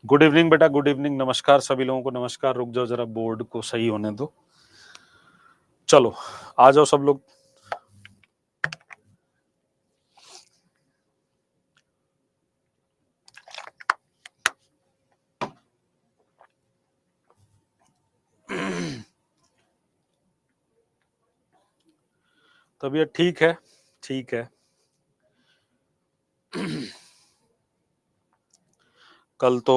Good evening बेटा, good evening. नमस्कार सभी लोगों को, नमस्कार। रुक जाओ जरा, बोर्ड को सही होने दो। चलो आ जाओ सब लोग। तबीयत ठीक है? ठीक है। कल तो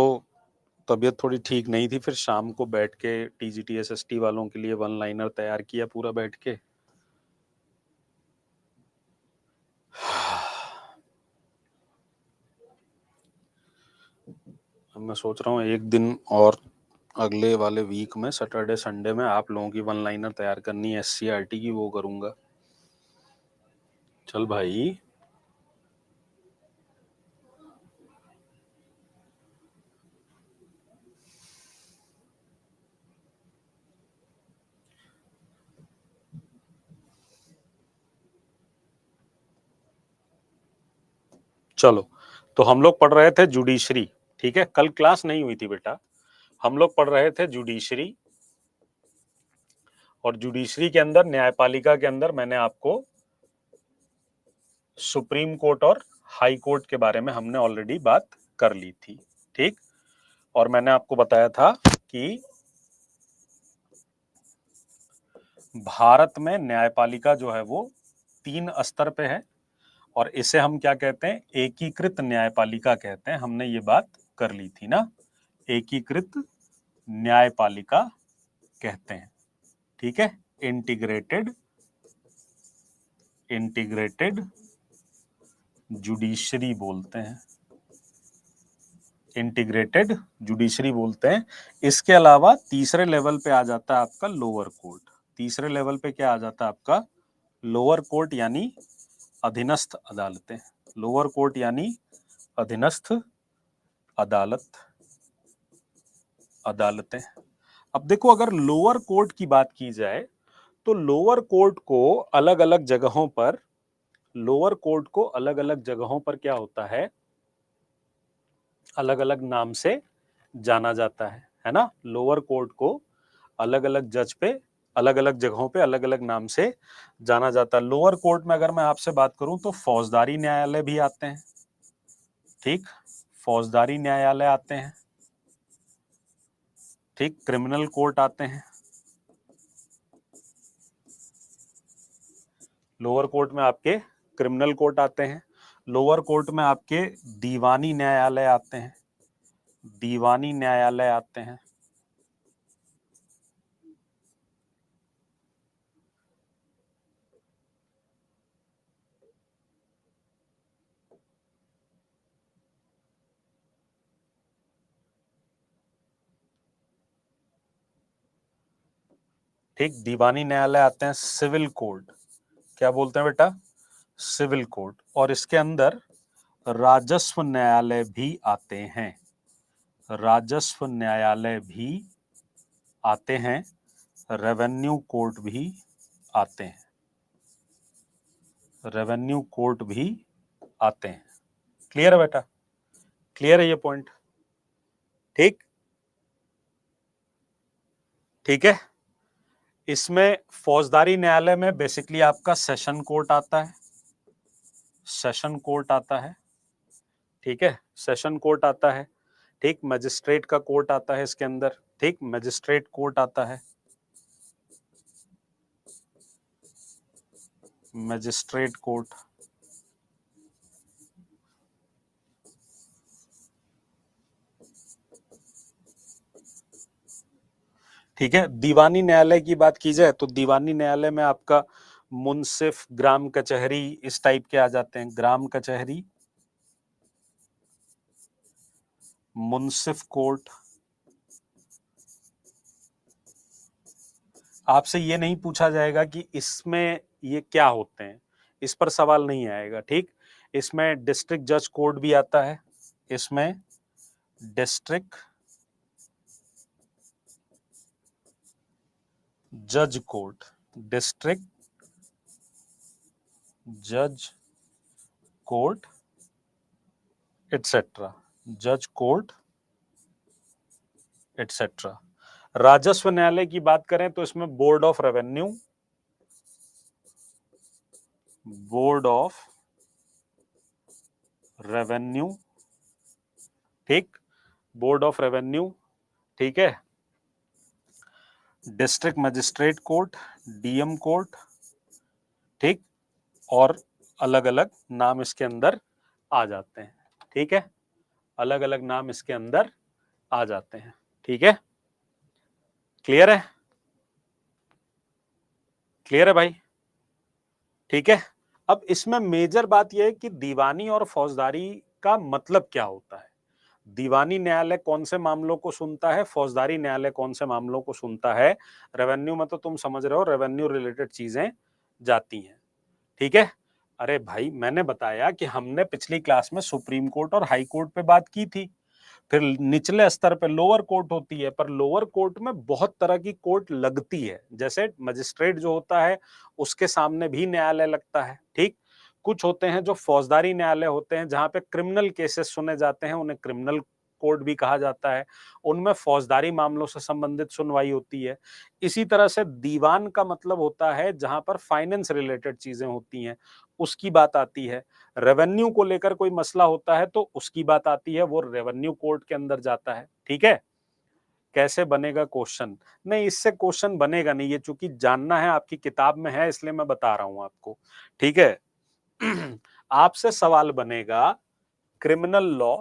तबीयत थोड़ी ठीक नहीं थी, फिर शाम को बैठ के टीजीटी एसएसटी वालों के लिए वन लाइनर तैयार किया पूरा बैठ के। अब मैं सोच रहा हूँ एक दिन और अगले वाले वीक में सैटरडे संडे में आप लोगों की वन लाइनर तैयार करनी है एससीईआरटी की, वो करूंगा। चल भाई। चलो, तो हम लोग पढ़ रहे थे जुडिशरी। ठीक है, कल क्लास नहीं हुई थी बेटा। हम लोग पढ़ रहे थे जुडिशरी, और जुडिशरी के अंदर, न्यायपालिका के अंदर मैंने आपको सुप्रीम कोर्ट और हाई कोर्ट के बारे में हमने ऑलरेडी बात कर ली थी। ठीक, और मैंने आपको बताया था कि भारत में न्यायपालिका जो है वो 3 स्तर पे है, और इसे हम क्या कहते हैं? एकीकृत न्यायपालिका कहते हैं। हमने ये बात कर ली थी ना, एकीकृत न्यायपालिका कहते हैं। ठीक है, इंटीग्रेटेड जुडिशरी बोलते हैं, इंटीग्रेटेड जुडिशरी बोलते हैं। इसके अलावा तीसरे लेवल पे आ जाता है आपका लोअर कोर्ट। तीसरे लेवल पे क्या आ जाता है आपका? लोअर कोर्ट यानी अधीनस्थ अदालतें। लोअर कोर्ट यानी अधीनस्थ अदालतें। अब देखो, अगर लोअर कोर्ट की बात की जाए तो लोअर कोर्ट को अलग अलग जगहों पर, लोअर कोर्ट को अलग अलग जगहों पर क्या होता है? अलग अलग नाम से जाना जाता है ना। लोअर कोर्ट को अलग अलग जज पे, अलग अलग जगहों पे, अलग अलग नाम से जाना जाता है। लोअर कोर्ट में अगर मैं आपसे बात करूं तो फौजदारी न्यायालय भी आते हैं। ठीक, फौजदारी न्यायालय आते हैं। ठीक, क्रिमिनल कोर्ट आते हैं। लोअर कोर्ट में आपके क्रिमिनल कोर्ट आते हैं। लोअर कोर्ट में आपके दीवानी न्यायालय आते हैं, दीवानी न्यायालय आते हैं। ठीक, दीवानी न्यायालय आते हैं। सिविल कोर्ट, क्या बोलते हैं बेटा? Civil court. और इसके अंदर राजस्व न्यायालय भी आते हैं, राजस्व न्यायालय भी आते हैं। रेवेन्यू कोर्ट भी आते हैं, रेवेन्यू कोर्ट भी आते हैं। क्लियर है बेटा? क्लियर है ये पॉइंट? ठीक, ठीक है। इसमें फौजदारी न्यायालय में बेसिकली आपका सेशन कोर्ट आता है, सेशन कोर्ट आता है। ठीक है, सेशन कोर्ट आता है। ठीक, मजिस्ट्रेट का कोर्ट आता है इसके अंदर। ठीक, मजिस्ट्रेट कोर्ट आता है, मजिस्ट्रेट कोर्ट। ठीक है, दीवानी न्यायालय की बात की जाए तो दीवानी न्यायालय में आपका मुंसिफ, ग्राम कचहरी, इस टाइप के आ जाते हैं। ग्राम कचहरी, मुंसिफ कोर्ट। आपसे ये नहीं पूछा जाएगा कि इसमें ये क्या होते हैं, इस पर सवाल नहीं आएगा। ठीक, इसमें डिस्ट्रिक्ट जज कोर्ट भी आता है, इसमें डिस्ट्रिक्ट जज कोर्ट, डिस्ट्रिक्ट जज कोर्ट एटसेट्रा, जज कोर्ट एटसेट्रा। राजस्व न्यायालय की बात करें तो इसमें board of revenue, board of revenue, ठीक, बोर्ड ऑफ रेवेन्यू, ठीक है, district magistrate court, DM court, ठीक, और अलग अलग नाम इसके अंदर आ जाते हैं, ठीक है, अलग अलग नाम इसके अंदर आ जाते हैं, ठीक है, क्लियर है, क्लियर है भाई, ठीक है। अब इसमें मेजर बात यह है कि दीवानी और फौजदारी का मतलब क्या होता है। दीवानी न्यायालय कौन से मामलों को सुनता है, फौजदारी न्यायालय कौन से मामलों को सुनता है। रेवेन्यू में तो तुम समझ रहे हो, रेवेन्यू रिलेटेड चीजें जाती हैं, ठीक है। अरे भाई मैंने बताया कि हमने पिछली क्लास में सुप्रीम कोर्ट और हाई कोर्ट पे बात की थी, फिर निचले स्तर पे लोअर कोर्ट होती है, पर लोअर कोर्ट में बहुत तरह की कोर्ट लगती है, जैसे मजिस्ट्रेट जो होता है उसके सामने भी न्यायालय लगता है, ठीक। कुछ होते हैं जो फौजदारी न्यायालय होते हैं, जहां पे क्रिमिनल केसेस सुने जाते हैं, उन्हें क्रिमिनल कोर्ट भी कहा जाता है, उनमें फौजदारी मामलों से संबंधित सुनवाई होती है। इसी तरह से दीवान का मतलब होता है जहां पर फाइनेंस रिलेटेड चीजें होती हैं, उसकी बात आती है। रेवेन्यू को लेकर कोई मसला होता है तो उसकी बात आती है, वो रेवेन्यू कोर्ट के अंदर जाता है, ठीक है। कैसे बनेगा क्वेश्चन? नहीं, इससे क्वेश्चन बनेगा नहीं, ये चूंकि जानना है, आपकी किताब में है इसलिए मैं बता रहा हूं आपको, ठीक है। आपसे सवाल बनेगा क्रिमिनल लॉ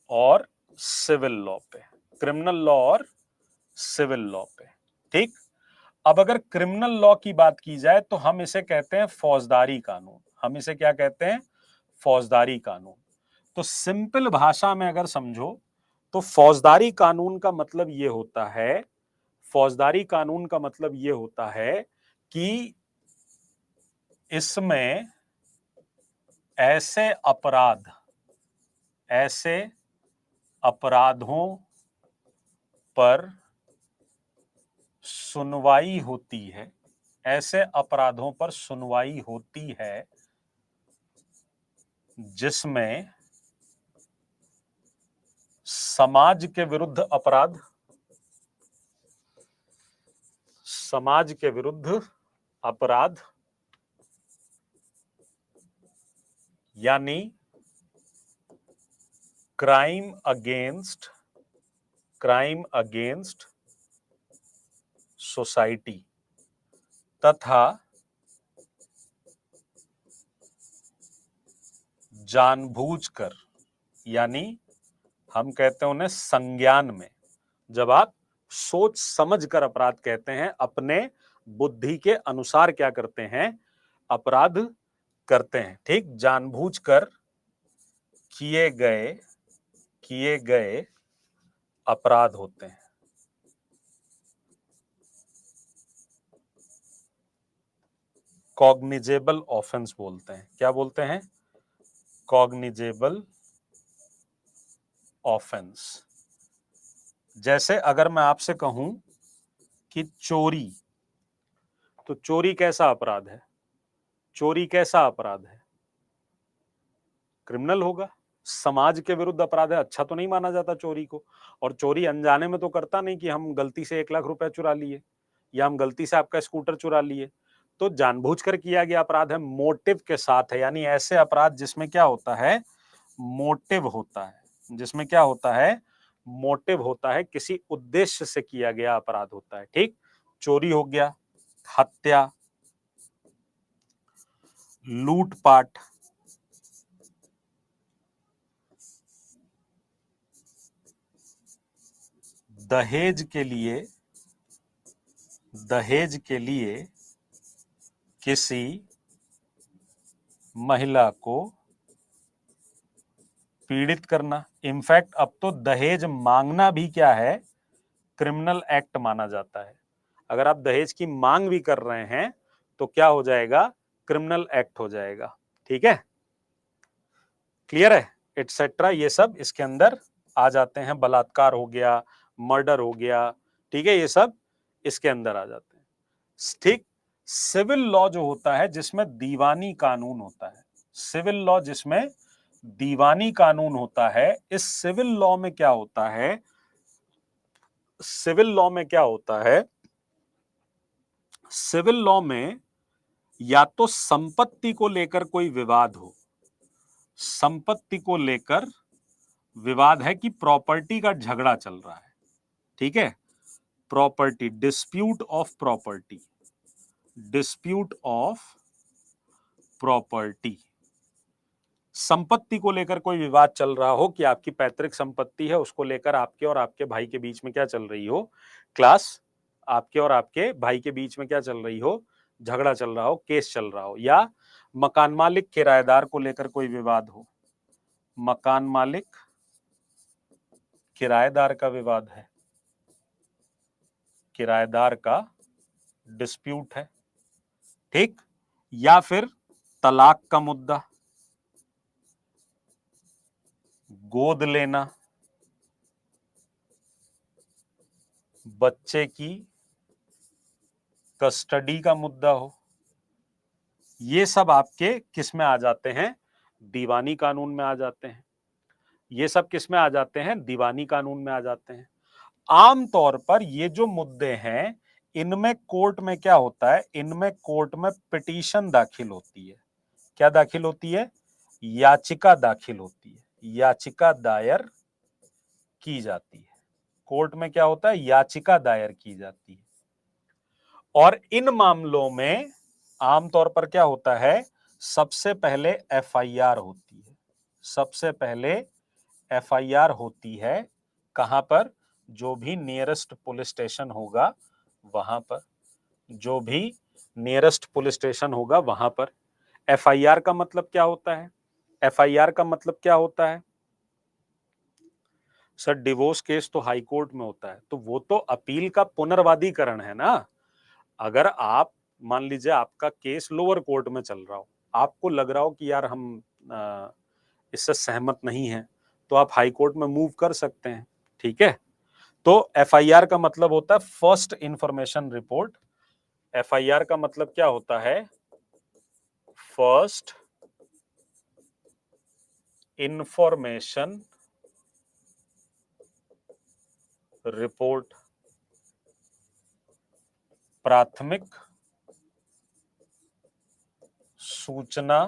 और सिविल लॉ पे, क्रिमिनल लॉ और सिविल लॉ पे, ठीक। अब अगर क्रिमिनल लॉ की बात की जाए तो हम इसे कहते हैं फौजदारी कानून, हम इसे क्या कहते हैं? फौजदारी कानून। तो सिंपल भाषा में अगर समझो तो फौजदारी कानून का मतलब यह होता है, फौजदारी कानून का मतलब यह होता है कि इसमें ऐसे अपराध, ऐसे अपराधों पर सुनवाई होती है, ऐसे अपराधों पर सुनवाई होती है जिसमें समाज के विरुद्ध अपराध, समाज के विरुद्ध अपराध, यानी क्राइम अगेंस्ट सोसाइटी, तथा जानबूझकर, यानी हम कहते हैं उन्हें संज्ञान में, जब आप सोच समझ कर अपराध कहते हैं, अपने बुद्धि के अनुसार क्या करते हैं? अपराध करते हैं, ठीक। जानबूझकर किए गए अपराध होते हैं। कॉग्निजेबल ऑफेंस बोलते हैं, क्या बोलते हैं? Cognizable offence. जैसे अगर मैं आपसे कहूं कि चोरी, तो चोरी कैसा अपराध है? चोरी कैसा अपराध है? क्रिमिनल होगा, समाज के विरुद्ध अपराध है, अच्छा तो नहीं माना जाता चोरी को। और चोरी अनजाने में तो करता नहीं कि हम गलती से 1 लाख रुपए चुरा लिए या हम गलती से आपका स्कूटर चुरा लिए। तो जानबूझकर किया गया अपराध है, मोटिव के साथ है, यानी ऐसे अपराध जिसमें क्या होता है? मोटिव होता है, जिसमें क्या होता है? मोटिव होता है, किसी उद्देश्य से किया गया अपराध होता है, ठीक। चोरी हो गया, हत्या, लूटपाट, दहेज के लिए किसी महिला को पीड़ित करना। इनफैक्ट अब तो दहेज मांगना भी क्या है? क्रिमिनल एक्ट माना जाता है। अगर आप दहेज की मांग भी कर रहे हैं तो क्या हो जाएगा? क्रिमिनल एक्ट हो जाएगा, ठीक है, क्लियर है, एटसेट्रा। ये सब इसके अंदर आ जाते हैं, बलात्कार हो गया, मर्डर हो गया, ठीक है, ये सब इसके अंदर आ जाते हैं, ठीक। सिविल लॉ जो होता है जिसमें दीवानी कानून होता है, सिविल लॉ जिसमें दीवानी कानून होता है। इस सिविल लॉ में क्या होता है, सिविल लॉ में क्या होता है, सिविल लॉ में या तो संपत्ति को लेकर कोई विवाद हो, संपत्ति को लेकर विवाद है कि प्रॉपर्टी का झगड़ा चल रहा है, ठीक है, property, dispute of property, dispute of property, संपत्ति को लेकर कोई विवाद चल रहा हो कि आपकी पैतृक संपत्ति है, उसको लेकर आपके और आपके भाई के बीच में क्या चल रही हो, क्लास, आपके और आपके भाई के बीच में क्या चल रही हो, झगड़ा चल रहा हो, केस चल रहा हो, या मकान मालिक किराएदार को लेकर कोई विवाद हो, मकान मालिक किराएदार का विवाद है, किराएदार का डिस्प्यूट है, ठीक, या फिर तलाक का मुद्दा, गोद लेना, बच्चे की कस्टडी का मुद्दा हो, ये सब आपके किस में आ जाते हैं, दीवानी कानून में आ जाते हैं। ये सब किस में आ जाते हैं, दीवानी कानून में आ जाते हैं। आमतौर पर ये जो मुद्दे हैं, इनमें कोर्ट में क्या होता है, इनमें कोर्ट में पिटीशन दाखिल होती है। क्या दाखिल होती है, याचिका दाखिल होती है, याचिका दायर की जाती है। कोर्ट में क्या होता है, याचिका दायर की जाती है। और इन मामलों में आमतौर पर क्या होता है, सबसे पहले एफआईआर होती है, सबसे पहले एफआईआर होती है, कहां पर, जो भी नियरेस्ट पुलिस स्टेशन होगा वहां पर, जो भी नियरेस्ट पुलिस स्टेशन होगा वहां पर। एफआईआर का मतलब क्या होता है, एफआईआर का मतलब क्या होता है, सर डिवोर्स केस तो हाई कोर्ट में होता है, तो वो तो अपील का पुनर्वादीकरण है ना। अगर आप मान लीजिए आपका केस लोअर कोर्ट में चल रहा हो, आपको लग रहा हो कि यार हम इससे सहमत नहीं हैं, तो आप हाई कोर्ट में मूव कर सकते हैं, ठीक है। तो एफआईआर का मतलब होता है फर्स्ट इंफॉर्मेशन रिपोर्ट। एफआईआर का मतलब क्या होता है, फर्स्ट इंफॉर्मेशन रिपोर्ट, प्राथमिक सूचना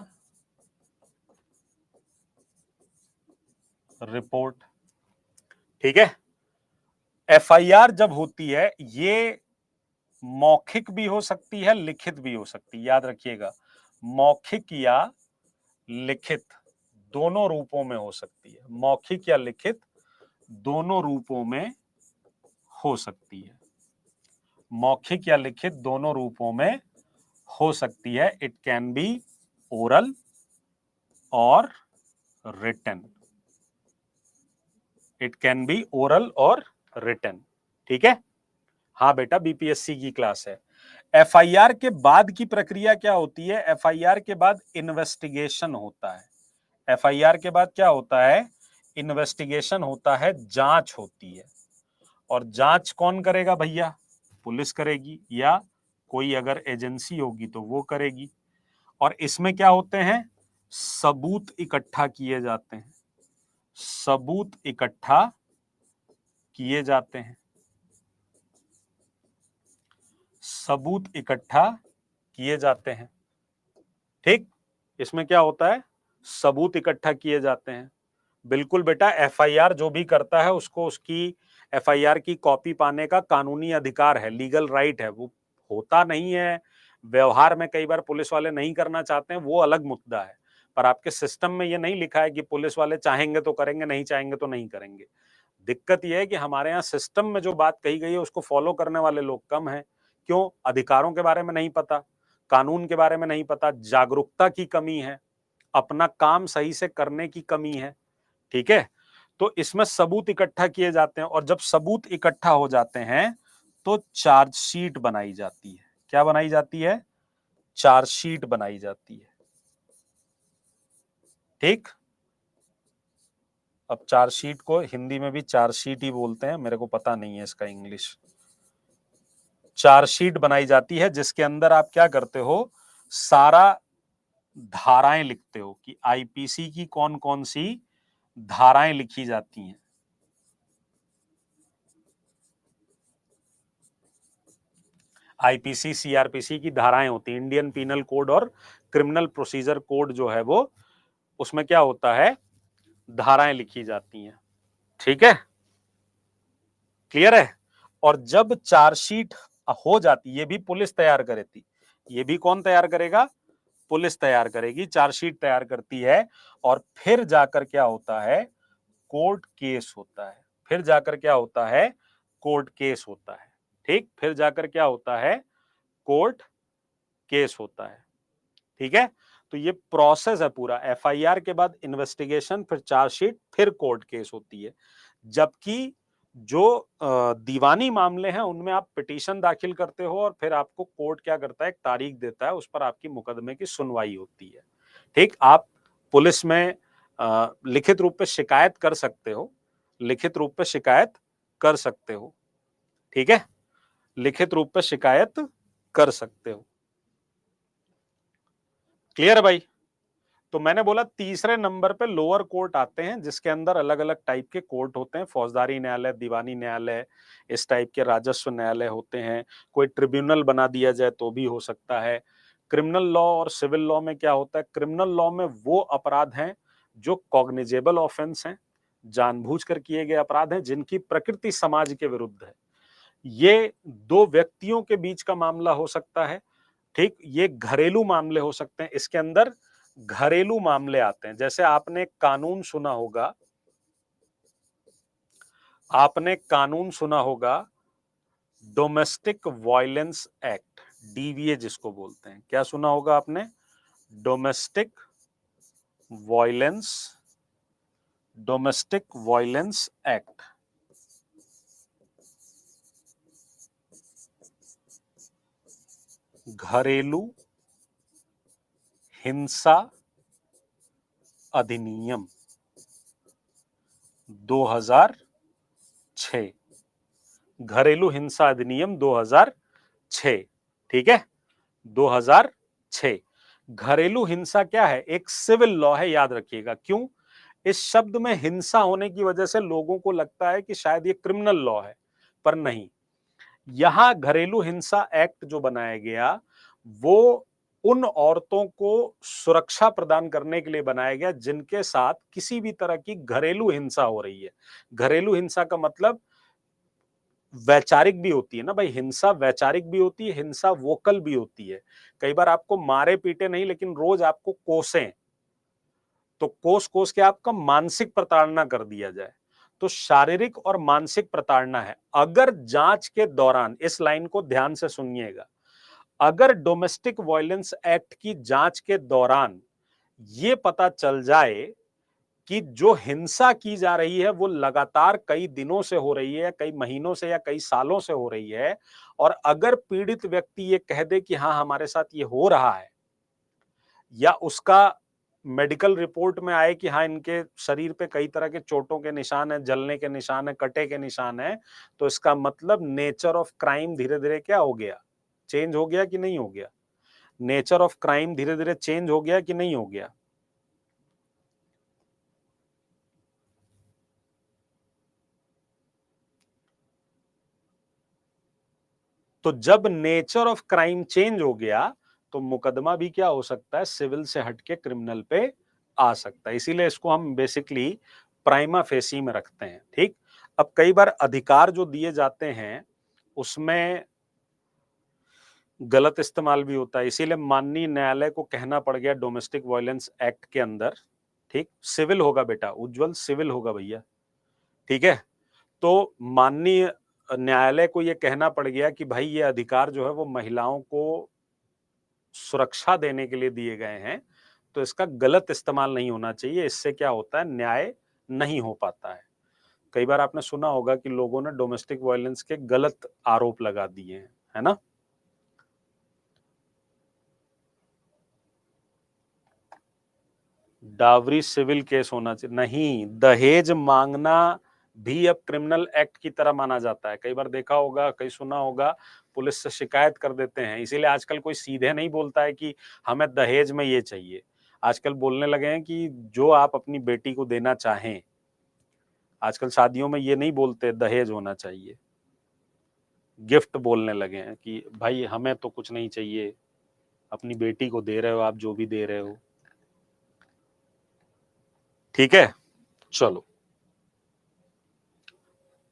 रिपोर्ट, ठीक है। एफआईआर जब होती है, ये मौखिक भी हो सकती है, लिखित भी हो सकती है, याद रखिएगा, मौखिक या लिखित दोनों रूपों में हो सकती है, मौखिक या लिखित दोनों रूपों में हो सकती है, मौखिक या लिखित दोनों रूपों में हो सकती है। It can be oral or written, it can be oral or written, ठीक है। हाँ बेटा, बीपीएससी की क्लास है। एफआईआर के बाद की प्रक्रिया क्या होती है, एफआईआर के बाद इन्वेस्टिगेशन होता है। एफआईआर के बाद क्या होता है, इन्वेस्टिगेशन होता है, जांच होती है। और जांच कौन करेगा भैया, पुलिस करेगी, या कोई अगर एजेंसी होगी तो वो करेगी। और इसमें क्या होते हैं, सबूत इकट्ठा किए जाते हैं, सबूत इकट्ठा किए जाते हैं, सबूत इकट्ठा किए जाते हैं, ठीक। इसमें क्या होता है, सबूत इकट्ठा किए जाते हैं। बिल्कुल बेटा, एफआईआर जो भी करता है उसको उसकी एफआईआर की कॉपी पाने का कानूनी अधिकार है, लीगल राइट है। वो होता नहीं है व्यवहार में, कई बार पुलिस वाले नहीं करना चाहते हैं, वो अलग मुद्दा है। पर आपके सिस्टम में ये नहीं लिखा है कि पुलिस वाले चाहेंगे तो करेंगे, नहीं चाहेंगे तो नहीं करेंगे। दिक्कत यह है कि हमारे यहाँ सिस्टम में जो बात कही गई है उसको फॉलो करने वाले लोग कम हैं। क्यों, अधिकारों के बारे में नहीं पता, कानून के बारे में नहीं पता, जागरूकता की कमी है, अपना काम सही से करने की कमी है, ठीक है। तो इसमें सबूत इकट्ठा किए जाते हैं, और जब सबूत इकट्ठा हो जाते हैं तो चार्जशीट बनाई जाती है। क्या बनाई जाती है, चार्जशीट बनाई जाती है, ठीक। अब चार्जशीट को हिंदी में भी चार्जशीट ही बोलते हैं, मेरे को पता नहीं है इसका इंग्लिश। चार्जशीट बनाई जाती है जिसके अंदर आप क्या करते हो, सारा धाराएं लिखते हो कि आईपीसी की कौन कौन सी धाराएं लिखी जाती हैं। आईपीसी सीआरपीसी की धाराएं होती हैं, इंडियन पीनल कोड और क्रिमिनल प्रोसीजर कोड जो है वो, उसमें क्या होता है, धाराएं लिखी जाती हैं। ठीक है, क्लियर है। और जब चार्जशीट हो जाती, ये भी पुलिस तैयार करेती, ये भी कौन तैयार करेगा, पुलिस तैयार करेगी, चार्जशीट तैयार करती है, और फिर जाकर क्या होता है, कोर्ट केस होता है। फिर जाकर क्या होता है, कोर्ट केस होता है। ठीक, फिर जाकर क्या होता है, कोर्ट केस होता है। ठीक है, तो ये प्रोसेस है पूरा, एफआईआर के बाद इन्वेस्टिगेशन, फिर चार्जशीट, फिर कोर्ट केस होती है। जबकि जो दीवानी मामले हैं उनमें आप पिटीशन दाखिल करते हो और फिर आपको कोर्ट क्या करता है, एक तारीख देता है, उस पर आपकी मुकदमे की सुनवाई होती है। ठीक, आप पुलिस में लिखित रूप पे शिकायत कर सकते हो, लिखित रूप पे शिकायत कर सकते हो। ठीक है, लिखित रूप पे शिकायत कर सकते हो। क्लियर है भाई। तो मैंने बोला तीसरे नंबर पे लोअर कोर्ट आते हैं, जिसके अंदर अलग अलग टाइप के कोर्ट होते हैं, फौजदारी न्यायालय, दीवानी न्यायालय, इस टाइप के राजस्व न्यायालय होते हैं। कोई ट्रिब्यूनल बना दिया जाए तो भी हो सकता है। क्रिमिनल लॉ और सिविल लॉ में क्या होता है, क्रिमिनल लॉ में वो अपराध हैं जो कॉग्निजेबल ऑफेंस हैं, जानबूझकर किए गए अपराध हैं, जिनकी प्रकृति समाज के विरुद्ध है। ये दो व्यक्तियों के बीच का मामला हो सकता है। ठीक, ये घरेलू मामले हो सकते हैं, इसके अंदर घरेलू मामले आते हैं। जैसे आपने कानून सुना होगा, आपने कानून सुना होगा, डोमेस्टिक वायलेंस एक्ट, डीवीए जिसको बोलते हैं। क्या सुना होगा आपने, domestic violence, domestic violence act. घरेलू हिंसा अधिनियम 2006, घरेलू हिंसा अधिनियम 2006। ठीक है, 2006। घरेलू हिंसा क्या है, एक सिविल लॉ है, याद रखिएगा। क्यों, इस शब्द में हिंसा होने की वजह से लोगों को लगता है कि शायद ये क्रिमिनल लॉ है, पर नहीं। यहां घरेलू हिंसा एक्ट जो बनाया गया, वो उन औरतों को सुरक्षा प्रदान करने के लिए बनाया गया जिनके साथ किसी भी तरह की घरेलू हिंसा हो रही है। घरेलू हिंसा का मतलब वैचारिक भी होती है ना भाई, हिंसा वैचारिक भी होती है, हिंसा वोकल भी होती है। कई बार आपको मारे पीटे नहीं, लेकिन रोज आपको कोसें, तो कोस कोस के आपका मानसिक प्रताड़ना कर दिया जाए, तो शारीरिक और मानसिक प्रताड़ना है। अगर जांच के दौरान, इस लाइन को ध्यान से सुनिएगा, अगर डोमेस्टिक वायलेंस एक्ट की जांच के दौरान ये पता चल जाए कि जो हिंसा की जा रही है वो लगातार कई दिनों से हो रही है, कई महीनों से या कई सालों से हो रही है, और अगर पीड़ित व्यक्ति ये कह दे कि हाँ हमारे साथ ये हो रहा है, या उसका मेडिकल रिपोर्ट में आए कि हाँ इनके शरीर पे कई तरह के चोटों के निशान है, जलने के निशान है, कटे के निशान है, तो इसका मतलब नेचर ऑफ क्राइम धीरे धीरे क्या हो गया, चेंज हो गया कि नहीं हो गया, नेचर ऑफ क्राइम धीरे धीरे चेंज हो गया कि नहीं हो गया। तो जब नेचर ऑफ क्राइम चेंज हो गया, तो मुकदमा भी क्या हो सकता है, सिविल से हटके क्रिमिनल पे आ सकता है। इसीलिए इसको हम बेसिकली प्राइमा फेसी में रखते हैं। ठीक, अब कई बार अधिकार जो दिए जाते हैं उसमें गलत इस्तेमाल भी होता है, इसीलिए माननीय न्यायालय को कहना पड़ गया डोमेस्टिक वायलेंस एक्ट के अंदर, ठीक, सिविल होगा बेटा, उज्जवल सिविल होगा भैया। ठीक है, तो माननीय न्यायालय को यह कहना पड़ गया कि भाई ये अधिकार जो है वो महिलाओं को सुरक्षा देने के लिए दिए गए हैं, तो इसका गलत इस्तेमाल नहीं होना चाहिए। इससे क्या होता है, न्याय नहीं हो पाता है। कई बार आपने सुना होगा कि लोगों ने डोमेस्टिक वायलेंस के गलत आरोप लगा दिए हैं, है ना। डावरी सिविल केस होना चाहिए, नहीं, दहेज मांगना भी अब क्रिमिनल एक्ट की तरह माना जाता है। कई बार देखा होगा, कई सुना होगा, पुलिस से शिकायत कर देते हैं। इसीलिए आजकल कोई सीधे नहीं बोलता है कि हमें दहेज में ये चाहिए। आजकल बोलने लगे हैं कि जो आप अपनी बेटी को देना चाहें, आजकल शादियों में ये नहीं बोलते दहेज होना चाहिए, गिफ्ट बोलने लगे हैं कि भाई हमें तो कुछ नहीं चाहिए, अपनी बेटी को दे रहे हो आप जो भी दे रहे हो। ठीक है, चलो।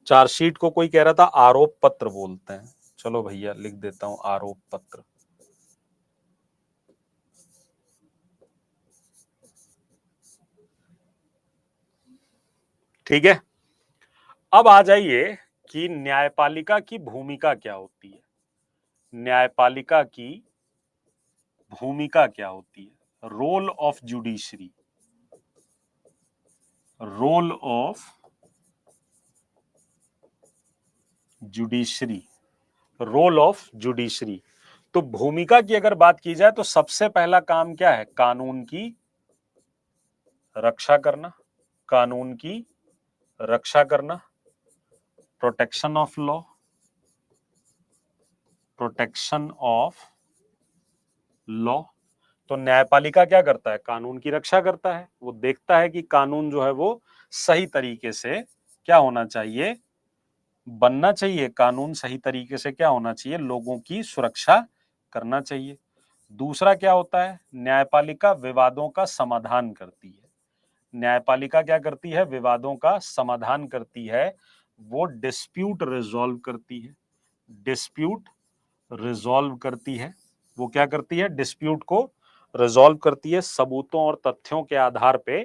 चार्जशीट को कोई कह रहा था आरोप पत्र बोलते हैं। चलो भैया लिख देता हूं आरोप पत्र। ठीक है, अब आ जाइए कि न्यायपालिका की भूमिका क्या होती है। न्यायपालिका की भूमिका क्या होती है? Role of judiciary, role of judiciary, role of judiciary. तो भूमिका की अगर बात की जाए तो सबसे पहला काम क्या है? कानून की रक्षा करना, कानून की रक्षा करना, protection of law, protection of law. तो न्यायपालिका क्या करता है? कानून की रक्षा करता है। वो देखता है कि कानून जो है वो सही तरीके से क्या होना चाहिए, बनना चाहिए। कानून सही तरीके से क्या होना चाहिए? लोगों की सुरक्षा करना चाहिए। दूसरा क्या होता है? न्यायपालिका विवादों का समाधान करती है। न्यायपालिका क्या करती है? विवादों का समाधान करती है। वो डिस्प्यूट रिजॉल्व करती है, डिस्प्यूट रिजॉल्व करती है। वो क्या करती है? डिस्प्यूट को रिजॉल्व करती है। सबूतों और तथ्यों के आधार पे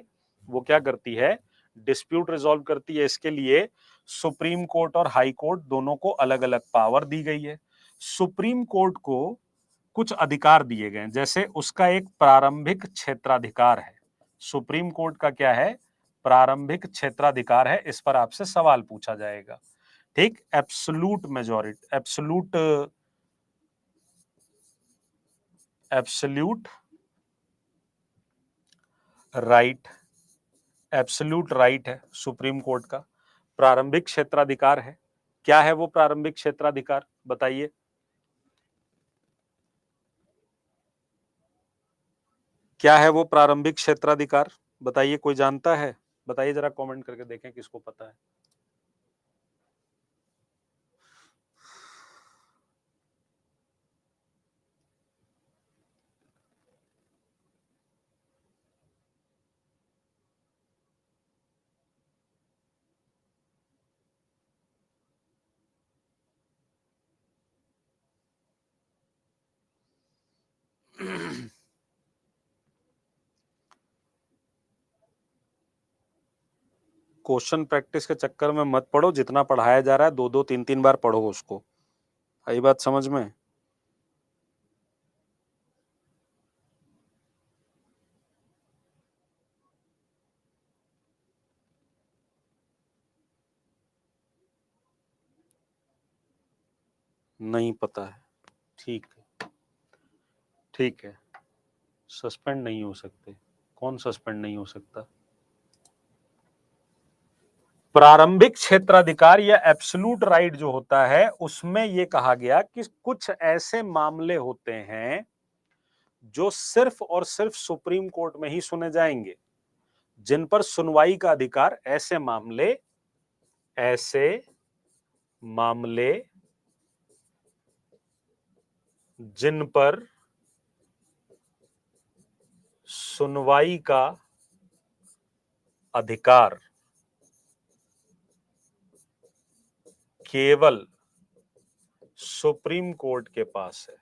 वो क्या करती है? डिस्प्यूट रिजॉल्व करती है। इसके लिए सुप्रीम कोर्ट और हाई कोर्ट दोनों को अलग अलग पावर दी गई है। सुप्रीम कोर्ट को कुछ अधिकार दिए गए हैं, जैसे उसका एक प्रारंभिक क्षेत्राधिकार है। सुप्रीम कोर्ट का क्या है? प्रारंभिक क्षेत्राधिकार है। इस पर आपसे सवाल पूछा जाएगा। ठीक, absolute majority, absolute right, absolute right है सुप्रीम कोर्ट का, प्रारंभिक क्षेत्राधिकार है। क्या है वो प्रारंभिक क्षेत्राधिकार? बताइए। क्या है वो प्रारंभिक क्षेत्राधिकार? बताइए, कोई जानता है? बताइए जरा, कमेंट करके देखें किसको पता है। क्वेश्चन प्रैक्टिस के चक्कर में मत पढ़ो। जितना पढ़ाया जा रहा है 2-2 3-3 बार पढ़ो उसको। आई बात समझ में? नहीं पता है? ठीक है, ठीक है। सस्पेंड नहीं हो सकते? कौन सस्पेंड नहीं हो सकता? प्रारंभिक क्षेत्राधिकार या एब्सोल्यूट राइट जो होता है, उसमें यह कहा गया कि कुछ ऐसे मामले होते हैं जो सिर्फ और सिर्फ सुप्रीम कोर्ट में ही सुने जाएंगे, जिन पर सुनवाई का अधिकार, ऐसे मामले जिन पर सुनवाई का अधिकार केवल सुप्रीम कोर्ट के पास है।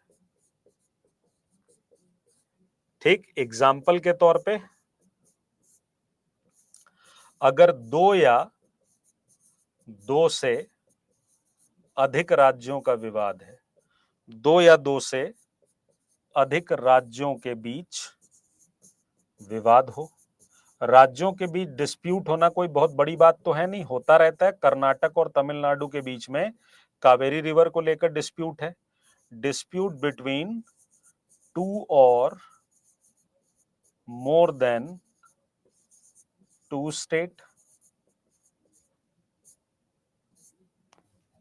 ठीक, एग्जाम्पल के तौर पे, अगर दो या दो से अधिक राज्यों का विवाद है, दो या दो से अधिक राज्यों के बीच विवाद हो, राज्यों के बीच डिस्प्यूट होना कोई बहुत बड़ी बात तो है नहीं, होता रहता है। कर्नाटक और तमिलनाडु के बीच में कावेरी रिवर को लेकर डिस्प्यूट है। डिस्प्यूट बिटवीन टू और मोर देन टू स्टेट,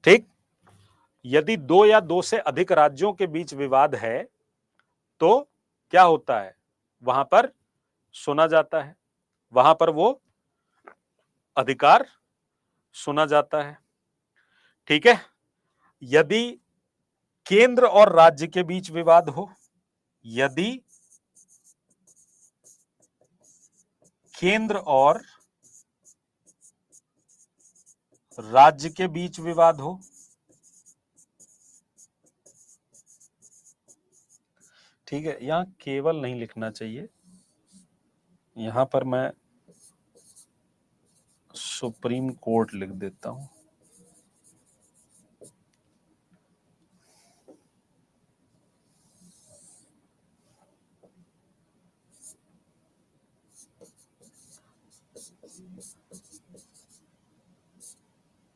ठीक। यदि दो या दो से अधिक राज्यों के बीच विवाद है तो क्या होता है, वहां पर सुना जाता है, वहां पर वो अधिकार सुना जाता है। ठीक है। यदि केंद्र और राज्य के बीच विवाद हो, यदि केंद्र और राज्य के बीच विवाद हो, ठीक है, यहां केवल नहीं लिखना चाहिए, यहां पर मैं सुप्रीम कोर्ट लिख देता हूं।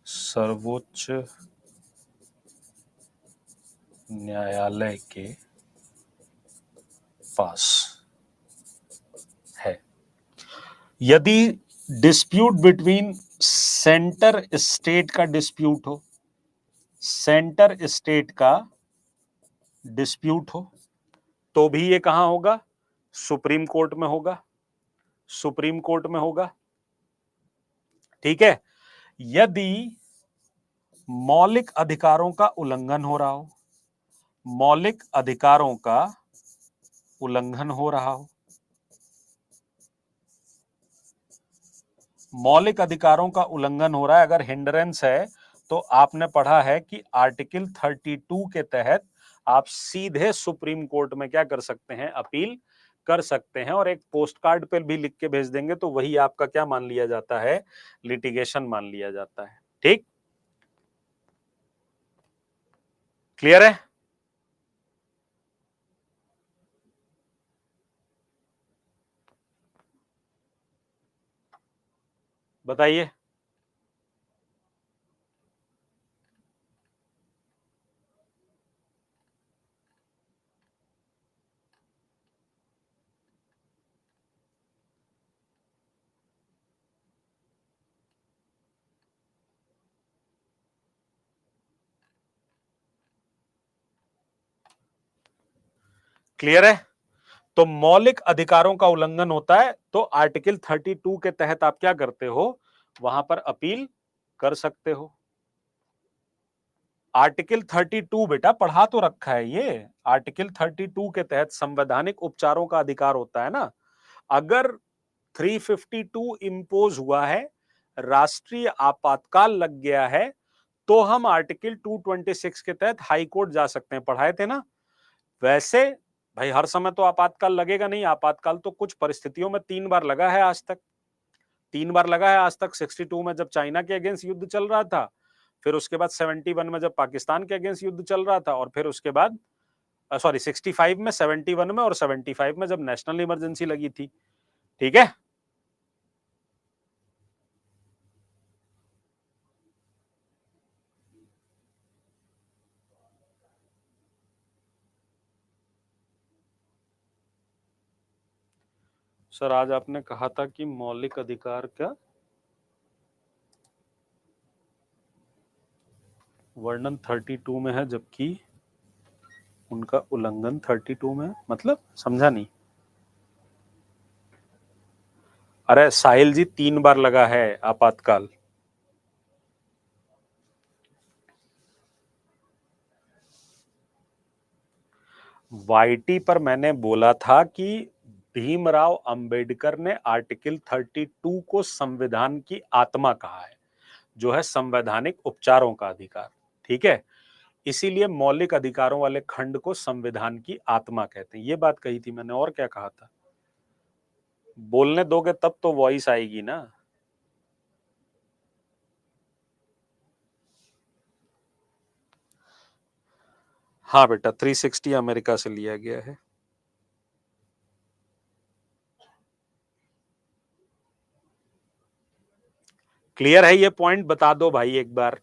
सर्वोच्च न्यायालय के पास है। यदि डिस्प्यूट बिटवीन सेंटर स्टेट का डिस्प्यूट हो, सेंटर स्टेट का डिस्प्यूट हो, तो भी ये कहां होगा, सुप्रीम कोर्ट में होगा, सुप्रीम कोर्ट में होगा। ठीक है। यदि मौलिक अधिकारों का उल्लंघन हो रहा हो, मौलिक अधिकारों का उल्लंघन हो रहा हो, मौलिक अधिकारों का उल्लंघन हो रहा है, अगर हिंड्रेंस है, तो आपने पढ़ा है कि आर्टिकल 32 के तहत आप सीधे सुप्रीम कोर्ट में क्या कर सकते हैं, अपील कर सकते हैं, और एक पोस्ट कार्ड पर भी लिख के भेज देंगे तो वही आपका क्या मान लिया जाता है, लिटिगेशन मान लिया जाता है। ठीक, क्लियर है। बताइए। क्लियर है। तो मौलिक अधिकारों का उल्लंघन होता है तो आर्टिकल 32 के तहत आप क्या करते हो, वहां पर अपील कर सकते हो। आर्टिकल 32 बेटा पढ़ा तो रखा है ये, आर्टिकल 32 के तहत संवैधानिक उपचारों का अधिकार होता है ना। अगर 352 इंपोज हुआ है, राष्ट्रीय आपातकाल लग गया है, तो हम आर्टिकल 226 के तहत हाई कोर्ट जा सकते हैं, पढ़ाए थे ना। वैसे भाई हर समय तो आपातकाल लगेगा नहीं, आपातकाल तो कुछ परिस्थितियों में 3 बार लगा है आज तक, 3 बार लगा है आज तक। 62 में जब चाइना के अगेंस्ट युद्ध चल रहा था, फिर उसके बाद 71 में जब पाकिस्तान के अगेंस्ट युद्ध चल रहा था, और फिर उसके बाद सॉरी 65 में, 71 में और 75 में जब नेशनल इमरजेंसी लगी थी। ठीक है। सर आज आपने कहा था कि मौलिक अधिकार का वर्णन 32 में है, जबकि उनका उल्लंघन 32 में, मतलब समझा नहीं। अरे साहिल जी 3 बार लगा है आपातकाल। वाईटी पर मैंने बोला था कि भीमराव अंबेडकर ने आर्टिकल 32 को संविधान की आत्मा कहा है, जो है संवैधानिक उपचारों का अधिकार। ठीक है। इसीलिए मौलिक अधिकारों वाले खंड को संविधान की आत्मा कहते हैं, ये बात कही थी मैंने। और क्या कहा था, बोलने दोगे तब तो वॉइस आएगी ना। हाँ बेटा 360 अमेरिका से लिया गया है। क्लियर है ये पॉइंट, बता दो भाई एक बार।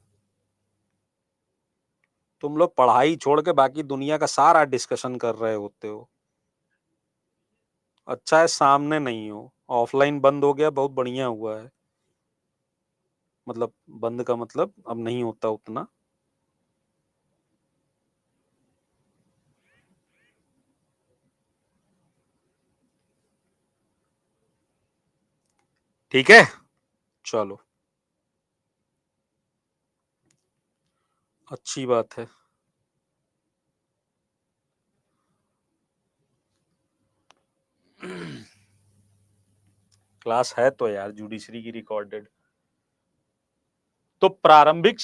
तुम लोग पढ़ाई छोड़ के बाकी दुनिया का सारा डिस्कशन कर रहे होते हो। अच्छा है सामने नहीं हो, ऑफलाइन बंद हो गया, बहुत बढ़िया हुआ है। मतलब बंद का मतलब अब नहीं होता उतना। ठीक है, चलो अच्छी बात है। क्लास है तो यार जुडिशरी की रिकॉर्डेड। तो प्रारंभिक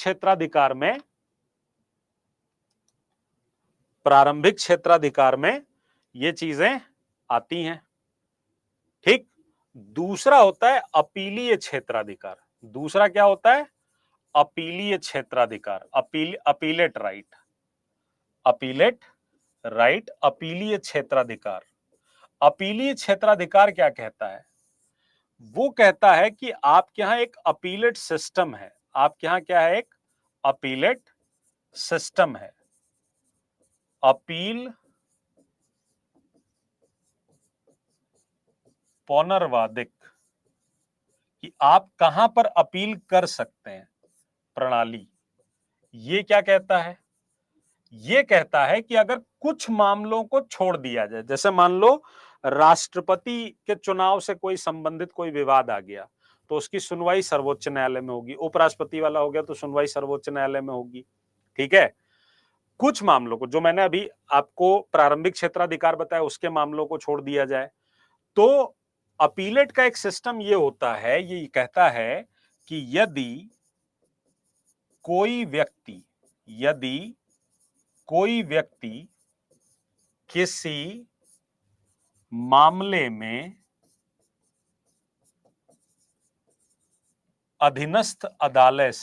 क्षेत्राधिकार में ये चीजें आती हैं। ठीक। दूसरा होता है अपीलीय क्षेत्राधिकार। दूसरा क्या होता है? अपीलीय क्षेत्राधिकार, अपीलेट राइट, अपीलीय क्षेत्राधिकार। अपीलीय क्षेत्राधिकार क्या कहता है? वो कहता है कि आपके यहां एक अपीलेट सिस्टम है। आपके यहां क्या है? एक अपीलेट सिस्टम है। अपील पुनर्वादिक, कि आप कहां पर अपील कर सकते हैं, प्रणाली। ये क्या कहता है? ये कहता है कि अगर कुछ मामलों को छोड़ दिया जाए, जैसे मान लो राष्ट्रपति के चुनाव से कोई संबंधित कोई विवाद आ गया, तो उसकी सुनवाई सर्वोच्च न्यायालय में होगी। उपराष्ट्रपति वाला हो गया तो सुनवाई सर्वोच्च न्यायालय में होगी। ठीक है। कुछ मामलों को, जो मैंने अभी आपको प्रारंभिक क्षेत्राधिकार बताया, उसके मामलों को छोड़ दिया जाए, तो अपीलेट का एक सिस्टम ये होता है, ये कहता है कि यदि कोई व्यक्ति किसी मामले में अधीनस्थ अदालत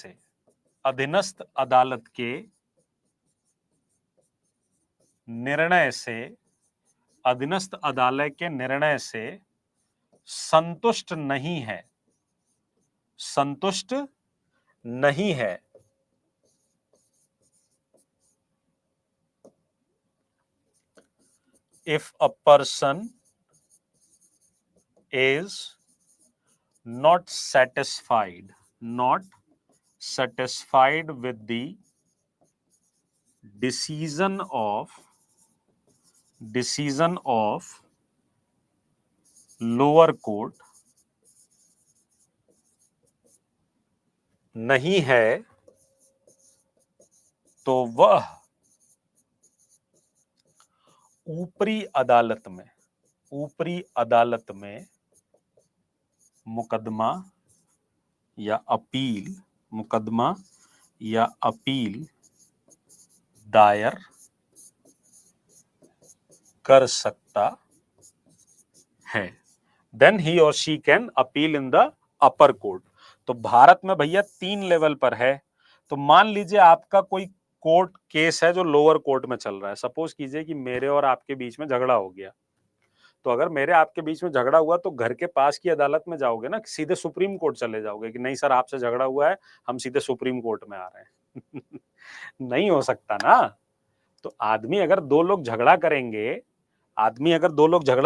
के निर्णय से संतुष्ट नहीं है, if a person is not satisfied with the decision of lower court, नहीं है, तो वह ऊपरी अदालत में मुकदमा या अपील दायर कर सकता है। देन ही और she can appeal in the upper court. तो भारत में भैया 3 लेवल पर है। तो मान लीजिए आपका कोई कोर्ट केस है जो लोअर कोर्ट में चल रहा है। सपोज कीजिए कि मेरे और आपके बीच में झगड़ा हो गया। तो अगर मेरे आपके बीच में झगड़ा हुआ तो घर के पास की अदालत में जाओगे ना, सीधे सुप्रीम कोर्ट चले जाओगे कि नहीं सर आपसे झगड़ा हुआ है, हम सीधे सुप्रीम कोर्ट में आ रहे हैं। नहीं हो सकता ना। तो आदमी अगर दो लोग झगड़ा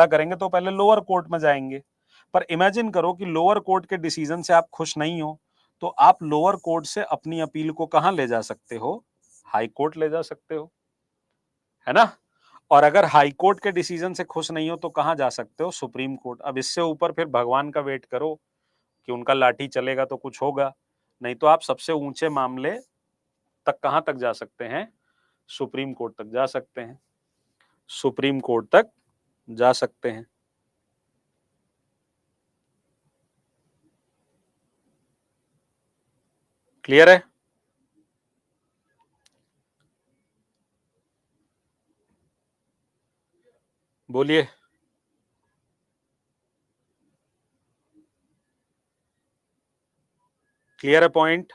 करेंगे तो पहले लोअर कोर्ट में जाएंगे। पर इमेजिन करो कि लोअर कोर्ट के डिसीजन से आप खुश नहीं हो, तो आप लोअर कोर्ट से अपनी अपील को कहां ले जा सकते हो? हाई कोर्ट ले जा सकते हो, है ना। और अगर हाई कोर्ट के डिसीजन से खुश नहीं हो तो कहां जा सकते हो? Supreme court. अब इससे ऊपर फिर भगवान का वेट करो कि उनका लाठी चलेगा तो कुछ होगा, नहीं तो आप सबसे ऊंचे मामले तक कहां तक जा सकते हैं? सुप्रीम कोर्ट तक जा सकते हैं। सुप्रीम कोर्ट तक जा सकते हैं। क्लियर है? बोलिए। क्लियर है पॉइंट?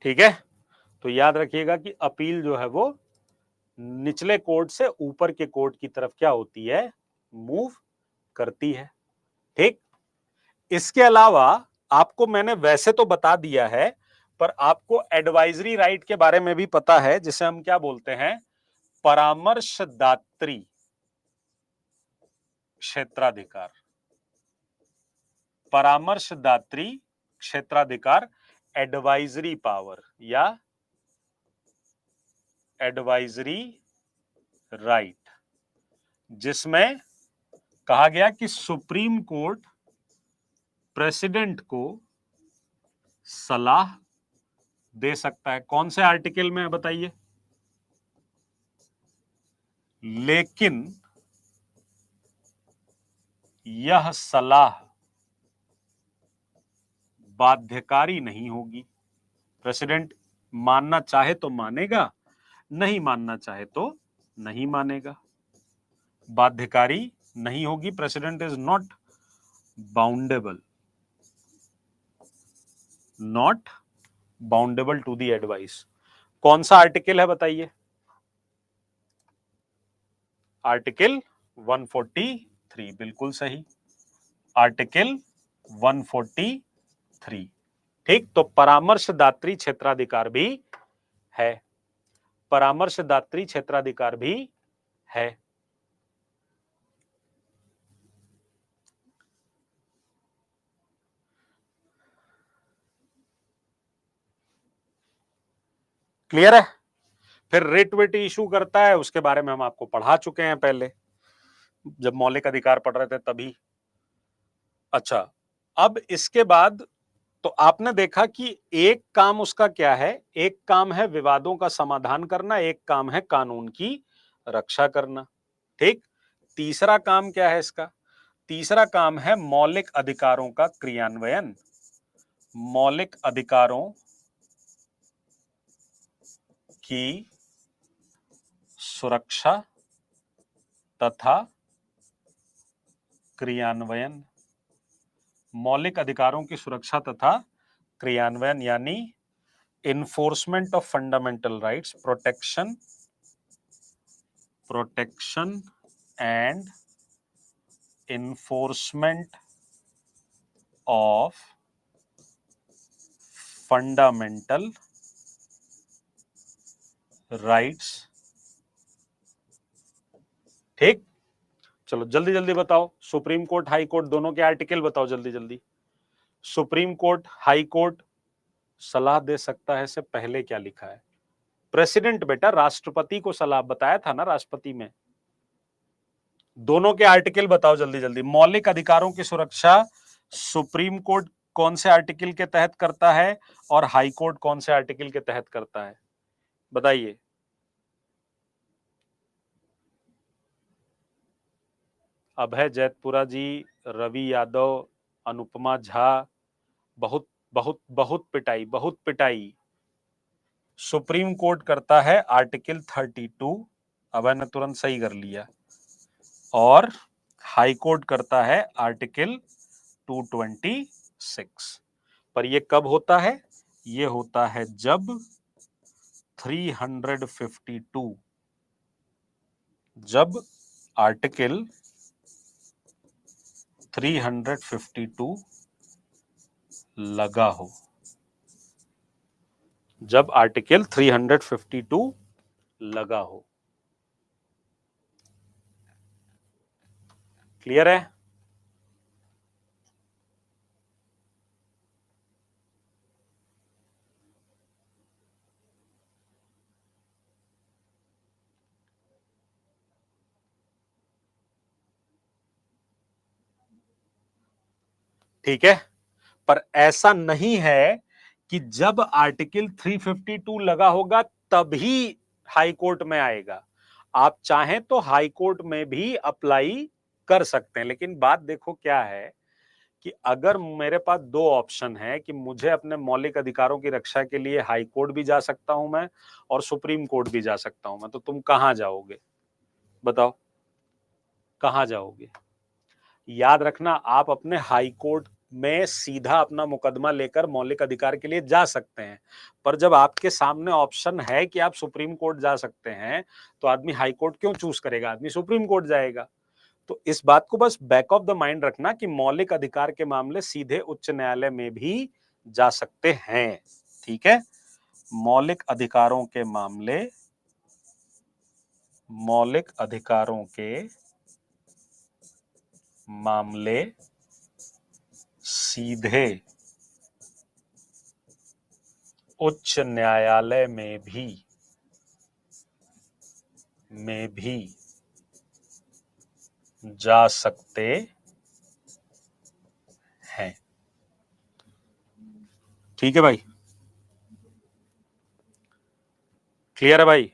ठीक है। तो याद रखिएगा कि अपील जो है वो निचले कोर्ट से ऊपर के कोर्ट की तरफ क्या होती है? मूव करती है। ठीक। इसके अलावा आपको मैंने वैसे तो बता दिया है, पर आपको एडवाइजरी राइट के बारे में भी पता है, जिसे हम क्या बोलते हैं? परामर्शदात्री क्षेत्राधिकार, परामर्शदात्री क्षेत्राधिकार एडवाइजरी पावर या एडवाइजरी राइट, जिसमें कहा गया कि सुप्रीम कोर्ट प्रेसिडेंट को सलाह दे सकता है। कौन से आर्टिकल में बताइए? लेकिन यह सलाह बाध्यकारी नहीं होगी। प्रेसिडेंट मानना चाहे तो मानेगा, नहीं मानना चाहे तो नहीं मानेगा, बाध्यकारी नहीं होगी। President is not boundable, not boundable to the advice. कौन सा आर्टिकल है बताइए? आर्टिकल 143, बिल्कुल सही, आर्टिकल 143। ठीक, तो परामर्शदात्री क्षेत्राधिकार भी है, परामर्शदात्री क्षेत्राधिकार भी है। क्लियर है? फिर रिट विट इशू करता है, उसके बारे में हम आपको पढ़ा चुके हैं पहले, जब मौलिक अधिकार पढ़ रहे थे तभी। अच्छा, अब इसके बाद तो आपने देखा कि एक काम उसका क्या है, एक काम है विवादों का समाधान करना, एक काम है कानून की रक्षा करना। ठीक, तीसरा काम क्या है इसका? तीसरा काम है मौलिक अधिकारों का क्रियान्वयन, मौलिक अधिकारों की सुरक्षा तथा क्रियान्वयन, मौलिक अधिकारों की सुरक्षा तथा क्रियान्वयन यानी enforcement of fundamental rights, protection and enforcement of fundamental rights. ठीक, चलो जल्दी जल्दी बताओ, सुप्रीम कोर्ट हाई कोर्ट दोनों के आर्टिकल बताओ जल्दी जल्दी। सुप्रीम कोर्ट हाई कोर्ट सलाह दे सकता है से पहले क्या लिखा है? प्रेसिडेंट बेटा, राष्ट्रपति को सलाह बताया था ना राष्ट्रपति में। दोनों के आर्टिकल बताओ जल्दी जल्दी। मौलिक अधिकारों की सुरक्षा सुप्रीम कोर्ट कौन से आर्टिकल के तहत करता है और हाई कोर्ट कौन से आर्टिकल के तहत करता है? बताइए। अभय जैतपुरा जी, रवि यादव, अनुपमा झा, बहुत बहुत बहुत पिटाई, बहुत पिटाई। सुप्रीम कोर्ट करता है आर्टिकल 32, अभय ने तुरंत सही कर लिया, और हाई कोर्ट करता है आर्टिकल 226। पर ये कब होता है? ये होता है जब 352, जब आर्टिकल 352 लगा हो, जब आर्टिकल 352 लगा हो। क्लियर है? ठीक है, पर ऐसा नहीं है कि जब आर्टिकल 352 लगा होगा तभी हाई कोर्ट में आएगा। आप चाहें तो हाई कोर्ट में भी अप्लाई कर सकते हैं, लेकिन बात देखो क्या है कि अगर मेरे पास दो ऑप्शन है कि मुझे अपने मौलिक अधिकारों की रक्षा के लिए हाई कोर्ट भी जा सकता हूं मैं और सुप्रीम कोर्ट भी जा सकता हूं मैं, तो तुम कहां जाओगे? बताओ, कहां जाओगे? याद रखना, आप अपने हाई कोर्ट में सीधा अपना मुकदमा लेकर मौलिक अधिकार के लिए जा सकते हैं, पर जब आपके सामने ऑप्शन है कि आप सुप्रीम कोर्ट जा सकते हैं, तो आदमी हाई कोर्ट क्यों चूज करेगा? आदमी सुप्रीम कोर्ट जाएगा। तो इस बात को बस बैक ऑफ द माइंड रखना कि मौलिक अधिकार के मामले सीधे उच्च न्यायालय में भी जा सकते हैं। ठीक है, मौलिक अधिकारों के मामले मौलिक अधिकारों के मामले सीधे उच्च न्यायालय में भी जा सकते हैं। ठीक है भाई, क्लियर है भाई?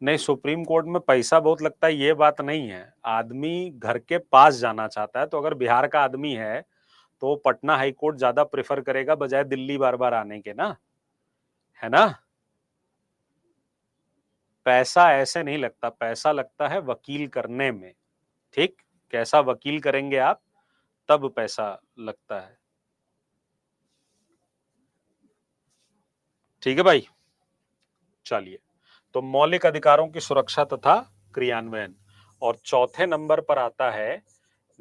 नहीं, सुप्रीम कोर्ट में पैसा बहुत लगता है ये बात नहीं है। आदमी घर के पास जाना चाहता है, तो अगर बिहार का आदमी है तो पटना हाई कोर्ट ज्यादा प्रेफर करेगा बजाय दिल्ली बार बार आने के ना, है ना? पैसा ऐसे नहीं लगता, पैसा लगता है वकील करने में। ठीक, कैसा वकील करेंगे आप, तब पैसा लगता है। ठीक है भाई, चलिए, तो मौलिक अधिकारों की सुरक्षा तथा क्रियान्वयन। और चौथे नंबर पर आता है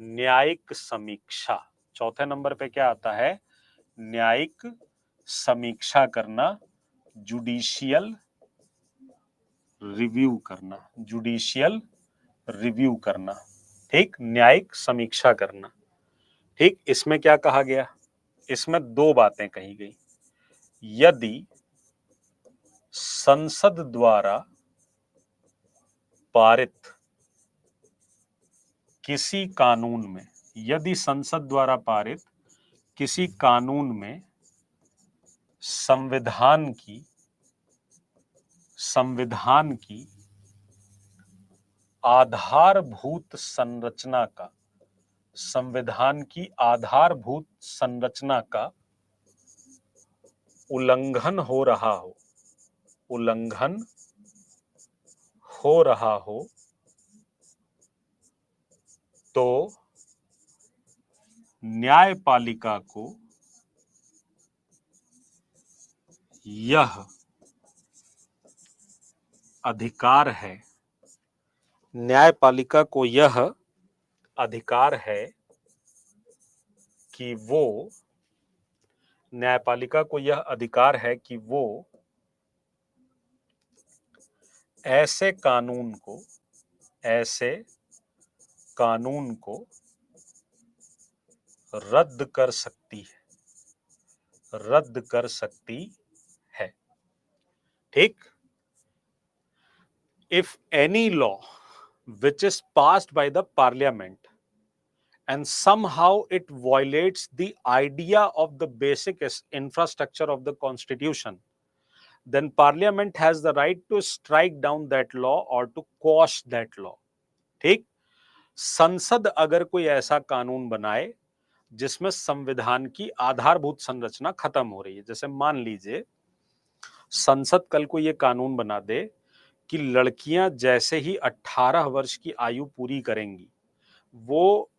न्यायिक समीक्षा। चौथे नंबर पे क्या आता है? न्यायिक समीक्षा करना, जुडिशियल रिव्यू करना, जुडिशियल रिव्यू करना। ठीक, न्यायिक समीक्षा करना। ठीक, इसमें क्या कहा गया? इसमें दो बातें कही गई। यदि संसद द्वारा पारित किसी कानून में, यदि संसद द्वारा पारित किसी कानून में संविधान की आधारभूत संरचना का, संविधान की आधारभूत संरचना का उल्लंघन हो रहा हो, तो न्यायपालिका को यह अधिकार है, न्यायपालिका को यह अधिकार है कि वो, न्यायपालिका को यह अधिकार है कि वो ऐसे कानून को रद्द कर सकती है। ठीक, if any law which is passed by the parliament and somehow it violates the idea of the basic infrastructure of the constitution, then parliament has the right to strike down that law or to quash that law. ठीक, संसद अगर कोई ऐसा कानून बनाए जिसमें संविधान की आधारभूत संरचना खत्म हो रही है, जैसे मान लीजिए संसद कल को यह कानून बना दे कि लड़कियां जैसे ही 18 वर्ष की आयु पूरी करेंगी वो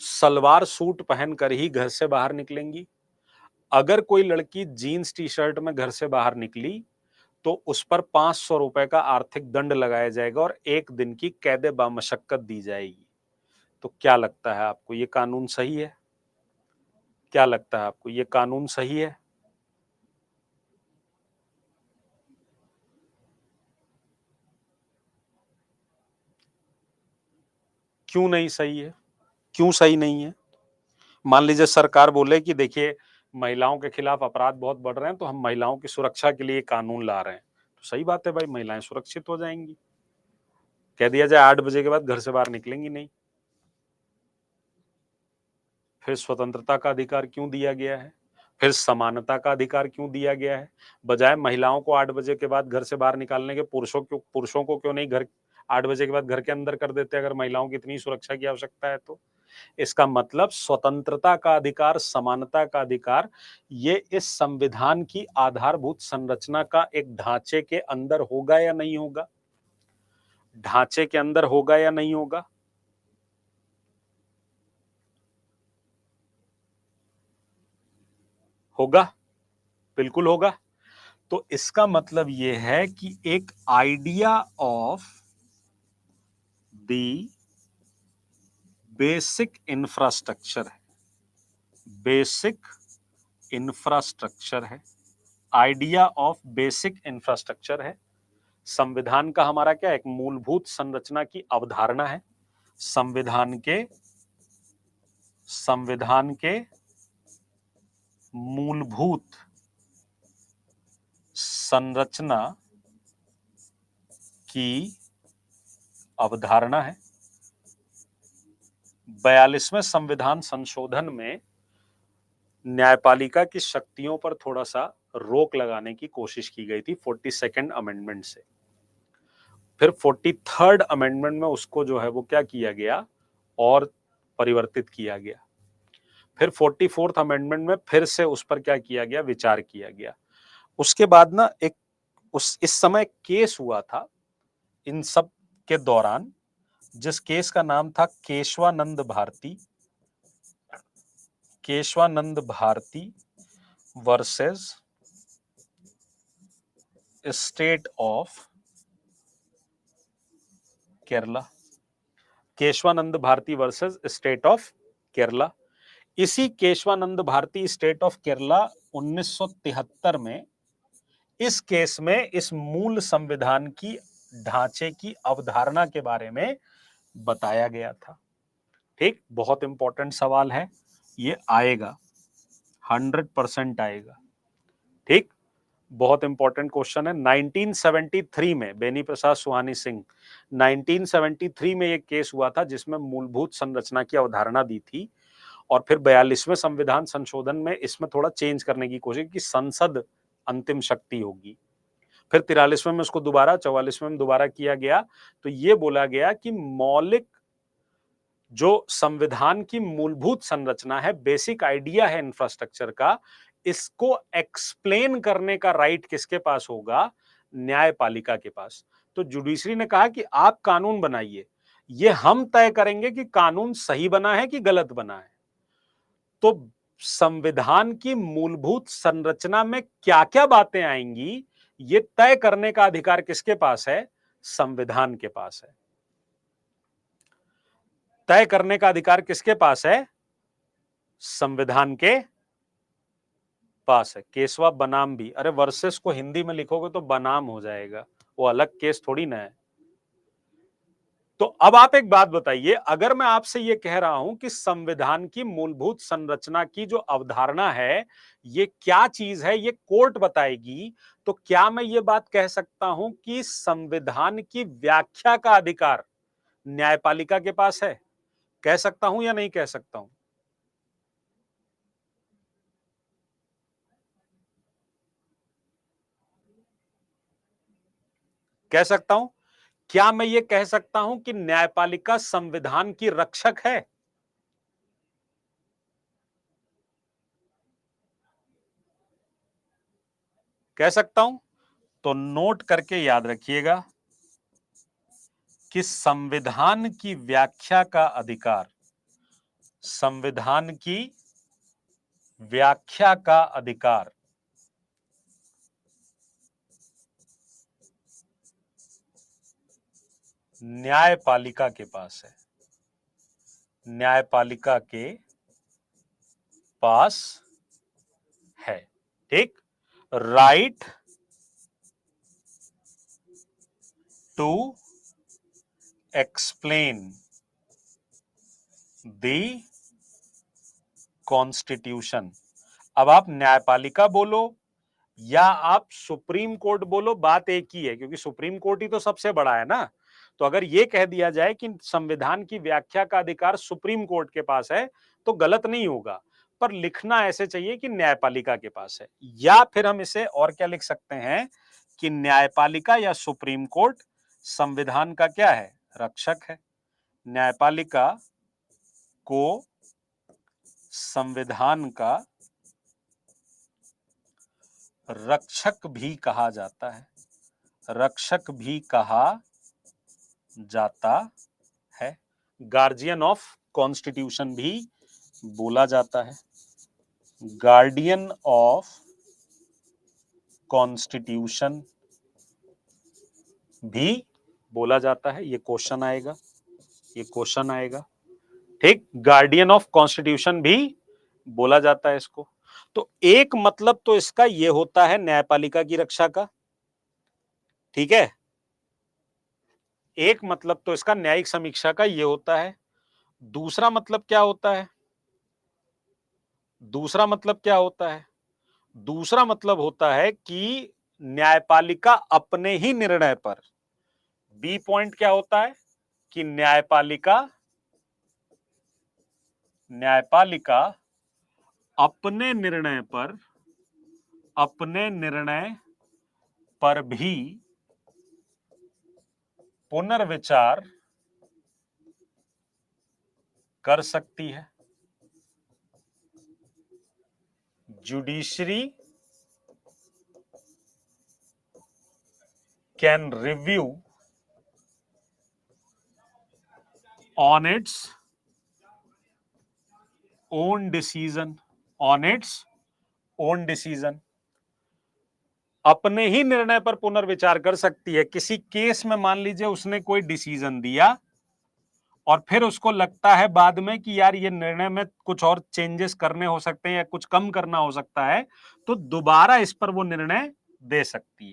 सलवार सूट पहनकर ही घर से बाहर निकलेंगी। अगर कोई लड़की जीन्स टी शर्ट में घर से बाहर निकली तो उस पर 500 रुपए का आर्थिक दंड लगाया जाएगा और 1 दिन की कैद बामशक्कत दी जाएगी। तो क्या लगता है आपको, ये कानून सही है? क्या लगता है आपको, ये कानून सही है? क्यों नहीं सही है? क्यों सही नहीं है? मान लीजिए सरकार बोले कि देखिए महिलाओं के खिलाफ अपराध बहुत बढ़ रहे हैं तो हम महिलाओं की सुरक्षा के लिए कानून ला रहे हैं, तो सही बात है भाई, महिलाएं सुरक्षित हो जाएंगी। कह दिया जाए 8 बजे के बाद घर से बाहर निकलेंगी नहीं। फिर स्वतंत्रता का अधिकार क्यों दिया गया है? फिर समानता का अधिकार क्यों दिया गया है? बजाय महिलाओं को 8 बजे के बाद घर से बाहर निकालने के पुरुषों को क्यों नहीं घर 8 बजे के बाद घर के अंदर कर देते अगर महिलाओं की इतनी सुरक्षा की आवश्यकता है तो? इसका मतलब स्वतंत्रता का अधिकार, समानता का अधिकार, ये इस संविधान की आधारभूत संरचना का एक ढांचे के अंदर होगा या नहीं होगा? ढांचे के अंदर होगा या नहीं होगा? होगा, बिल्कुल होगा। तो इसका मतलब यह है कि एक idea of the basic infrastructure है, बेसिक इंफ्रास्ट्रक्चर है, आइडिया ऑफ बेसिक इंफ्रास्ट्रक्चर है संविधान का हमारा क्या, एक मूलभूत संरचना की अवधारणा है। संविधान के मूलभूत संरचना की अवधारणा है। 42वें संविधान संशोधन में न्यायपालिका की शक्तियों पर थोड़ा सा रोक लगाने की कोशिश की गई थी 42nd अमेंडमेंट से। फिर 43rd अमेंडमेंट में उसको जो है वो क्या किया गया, और परिवर्तित किया गया। फिर 44th अमेंडमेंट में फिर से उस पर क्या किया गया, विचार किया गया। उसके बाद ना एक इस समय केस हुआ था इन सब के दौरान, जिस केस का नाम था Keshavananda Bharati versus state of Kerala. Keshavananda Bharati versus state of Kerala. इसी केशवानंद भारती स्टेट ऑफ केरला 1973 में इस केस में इस मूल संविधान की ढांचे की अवधारणा के बारे में बताया गया था। ठीक, बहुत इंपॉर्टेंट सवाल है, ये आएगा, 100% आएगा। ठीक, बहुत इंपॉर्टेंट क्वेश्चन है। 1973 में बेनी प्रसाद सुहानी सिंह, 1973 में एक केस हुआ था जिसमें मूलभूत संरचना की अवधारणा दी थी, और फिर 42वें संविधान संशोधन में इसमें थोड़ा चेंज करने की कोशिश की, संसद अंतिम शक्ति होगी। फिर 43वें में उसको दोबारा, 44वें में दोबारा किया गया। तो ये बोला गया कि मौलिक जो संविधान की मूलभूत संरचना है, बेसिक आइडिया है इंफ्रास्ट्रक्चर का, इसको एक्सप्लेन करने का राइट किसके पास होगा, न्यायपालिका के पास। तो जुडिशरी ने कहा कि आप कानून बनाइए, ये हम तय करेंगे कि कानून सही बना है कि गलत बना है। तो संविधान की मूलभूत संरचना में क्या क्या बातें आएंगी, ये तय करने का अधिकार किसके पास है, संविधान के पास है। तय करने का अधिकार किसके पास है, संविधान के पास है। केशवा बनाम भी, अरे वर्सेस को हिंदी में लिखोगे तो बनाम हो जाएगा, वो अलग केस थोड़ी ना है। तो अब आप एक बात बताइए, अगर मैं आपसे ये कह रहा हूं कि संविधान की मूलभूत संरचना की जो अवधारणा है, ये क्या चीज है, ये कोर्ट बताएगी, तो क्या मैं ये बात कह सकता हूं कि संविधान की व्याख्या का अधिकार न्यायपालिका के पास है? कह सकता हूं या नहीं कह सकता हूं? कह सकता हूं। क्या मैं ये कह सकता हूं कि न्यायपालिका संविधान की रक्षक है? कह सकता हूं। तो नोट करके याद रखिएगा कि संविधान की व्याख्या का अधिकार, संविधान की व्याख्या का अधिकार न्यायपालिका के पास है, न्यायपालिका के पास है। ठीक, right to explain the constitution. अब आप न्यायपालिका बोलो या आप सुप्रीम कोर्ट बोलो, बात एक ही है, क्योंकि सुप्रीम कोर्ट ही तो सबसे बड़ा है ना। तो अगर ये कह दिया जाए कि संविधान की व्याख्या का अधिकार सुप्रीम कोर्ट के पास है, तो गलत नहीं होगा, पर लिखना ऐसे चाहिए कि न्यायपालिका के पास है। या फिर हम इसे और क्या लिख सकते हैं कि न्यायपालिका या सुप्रीम कोर्ट संविधान का क्या है, रक्षक है। न्यायपालिका को संविधान का रक्षक भी कहा जाता है, रक्षक भी कहा जाता है। गार्जियन ऑफ कॉन्स्टिट्यूशन भी बोला जाता है, गार्डियन ऑफ कॉन्स्टिट्यूशन भी बोला जाता है। ये क्वेश्चन आएगा, ये क्वेश्चन आएगा। ठीक, गार्डियन ऑफ कॉन्स्टिट्यूशन भी बोला जाता है इसको। तो एक मतलब तो इसका ये होता है न्यायपालिका की रक्षा का। ठीक है, एक मतलब तो इसका न्यायिक समीक्षा का ये होता है। दूसरा मतलब क्या होता है? दूसरा मतलब क्या होता है? दूसरा मतलब होता है कि न्यायपालिका अपने ही निर्णय पर, बी पॉइंट क्या होता है कि न्यायपालिका अपने निर्णय पर भी पुनर्विचार कर सकती है। Judiciary can review on its own decision, अपने ही निर्णय पर पुनर्विचार कर सकती है। किसी केस में मान लीजिए उसने कोई डिसीजन दिया और फिर उसको लगता है बाद में कि यार ये निर्णय में कुछ और चेंजेस करने हो सकते हैं या कुछ कम करना हो सकता है, तो दोबारा इस पर वो निर्णय दे सकती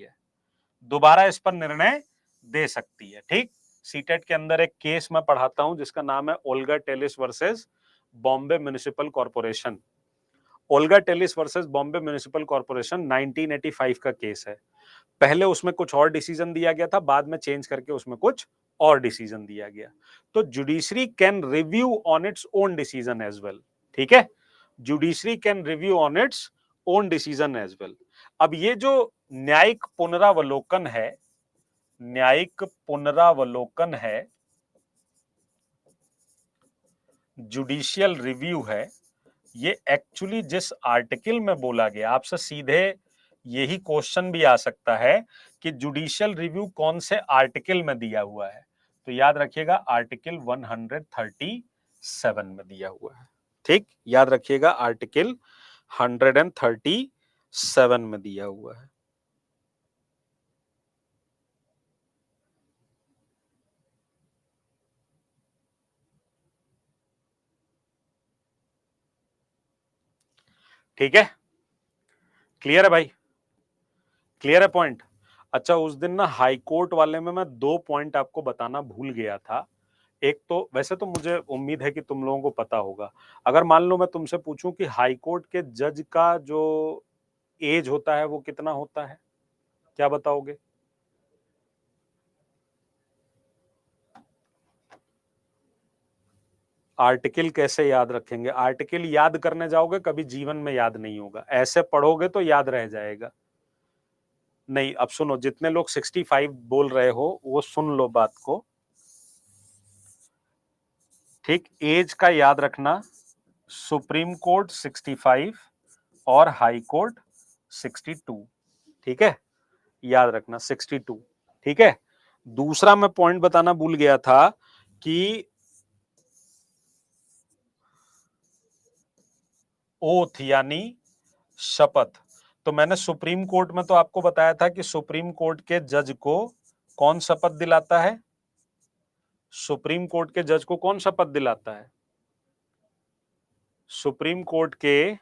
है, ठीक। सीटेट के अंदर एक केस मैं पढ़ाता हूं जिसका नाम है Olga Tellis versus Bombay municipal corporation. Olga Tellis versus Bombay municipal corporation 1985 का केस है। पहले उसमें कुछ और डिसीजन दिया गया था, बाद में चेंज करके उसमें कुछ और डिसीजन दिया गया। तो judiciary can review on its own decision as well, ठीक है। Judiciary can review on its own decision as well. अब ये जो न्यायिक पुनरावलोकन है, जुडिशियल रिव्यू है, ये एक्चुअली जिस आर्टिकल में बोला गया, आपसे सीधे यही क्वेश्चन भी आ सकता है कि जुडिशियल रिव्यू कौन से आर्टिकल में दिया हुआ है, तो याद रखिएगा आर्टिकल 137 में दिया हुआ है, ठीक। याद रखिएगा आर्टिकल 137 में दिया हुआ है। ठीक है, क्लियर है भाई, क्लियर है पॉइंट। अच्छा, उस दिन ना हाई कोर्ट वाले में मैं 2 पॉइंट आपको बताना भूल गया था। एक तो वैसे तो मुझे उम्मीद है कि तुम लोगों को पता होगा। अगर मान लो मैं तुमसे पूछूं कि हाई कोर्ट के जज का जो एज होता है वो कितना होता है, क्या बताओगे? आर्टिकल कैसे याद रखेंगे? आर्टिकल याद करने जाओगे कभी जीवन में याद नहीं होगा, ऐसे पढ़ोगे तो याद रह जाएगा। नहीं, अब सुनो, जितने लोग 65 बोल रहे हो वो सुन लो बात को, ठीक। एज का याद रखना, सुप्रीम कोर्ट 65 और हाई कोर्ट 62, ठीक है, याद रखना 62, ठीक है। दूसरा मैं पॉइंट बताना भूल गया था कि ओथ यानी शपथ। तो मैंने सुप्रीम कोर्ट में तो आपको बताया था कि सुप्रीम कोर्ट के जज को कौन शपथ दिलाता है? सुप्रीम कोर्ट के जज को कौन शपथ दिलाता है? सुप्रीम कोर्ट के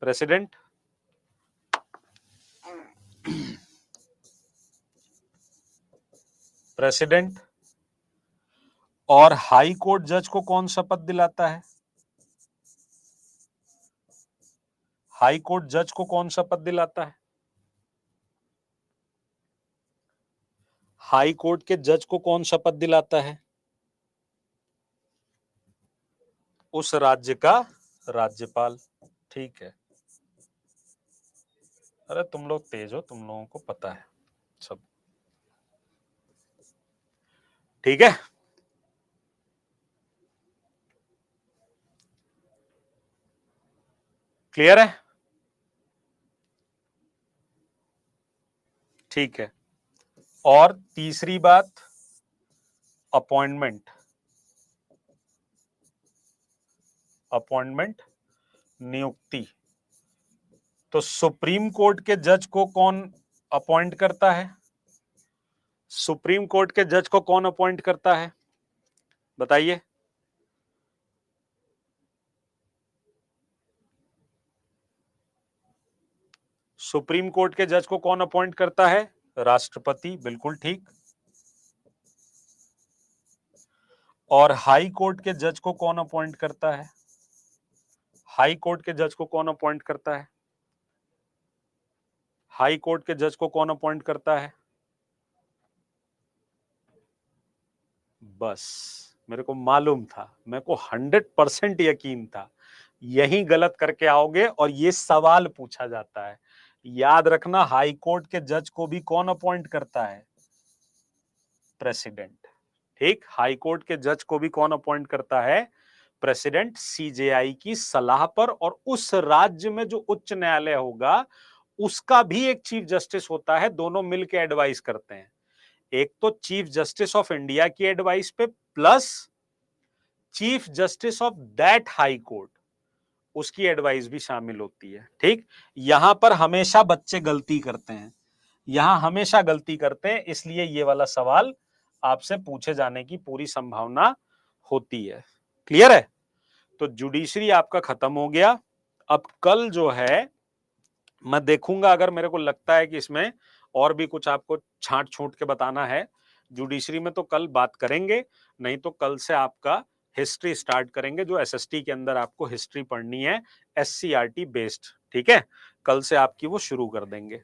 प्रेसिडेंट। प्रेसिडेंट। और हाई कोर्ट जज को कौन शपथ दिलाता है? हाई कोर्ट जज को कौन शपथ दिलाता है? हाई कोर्ट के जज को कौन शपथ दिलाता है? उस राज्य का राज्यपाल, ठीक है। अरे तुम लोग तेज हो, तुम लोगों को पता है सब, ठीक है। क्लियर है, ठीक है। और तीसरी बात, अपॉइंटमेंट। अपॉइंटमेंट, नियुक्ति। तो सुप्रीम कोर्ट के जज को कौन अपॉइंट करता है? सुप्रीम कोर्ट के जज को कौन अपॉइंट करता है, बताइए? सुप्रीम कोर्ट के जज को कौन अपॉइंट करता है? राष्ट्रपति, बिल्कुल ठीक। और हाई कोर्ट के जज को कौन अपॉइंट करता है? हाई कोर्ट के जज को कौन अपॉइंट करता है? हाई कोर्ट के जज को कौन अपॉइंट करता है? बस, मेरे को मालूम था, मेरे को 100% यकीन था यही गलत करके आओगे और ये सवाल पूछा जाता है। याद रखना, हाई कोर्ट के जज को भी कौन अपॉइंट करता है? प्रेसिडेंट। ठीक, हाई कोर्ट के जज को भी कौन अपॉइंट करता है? प्रेसिडेंट, सीजेआई की सलाह पर। और उस राज्य में जो उच्च न्यायालय होगा उसका भी एक चीफ जस्टिस होता है, दोनों मिलकर एडवाइस करते हैं। एक तो चीफ जस्टिस ऑफ इंडिया की एडवाइस पे plus chief justice of that high court, उसकी एडवाइस भी शामिल होती है। ठीक, यहां पर हमेशा बच्चे गलती करते हैं, यहां हमेशा गलती करते हैं, इसलिए ये वाला सवाल आपसे पूछे जाने की पूरी संभावना होती है। क्लियर है? तो जुडिशरी आपका खत्म हो गया। अब कल जो है मैं देखूंगा, अगर मेरे को लगता है कि इसमें और भी कुछ आपको छांट छूट के बताना है जुडिशरी में, तो कल बात करेंगे। नहीं तो कल से आपका हिस्ट्री स्टार्ट करेंगे, जो एसएसटी के अंदर आपको हिस्ट्री पढ़नी है, एससीईआरटी बेस्ड। ठीक है, कल से आपकी वो शुरू कर देंगे।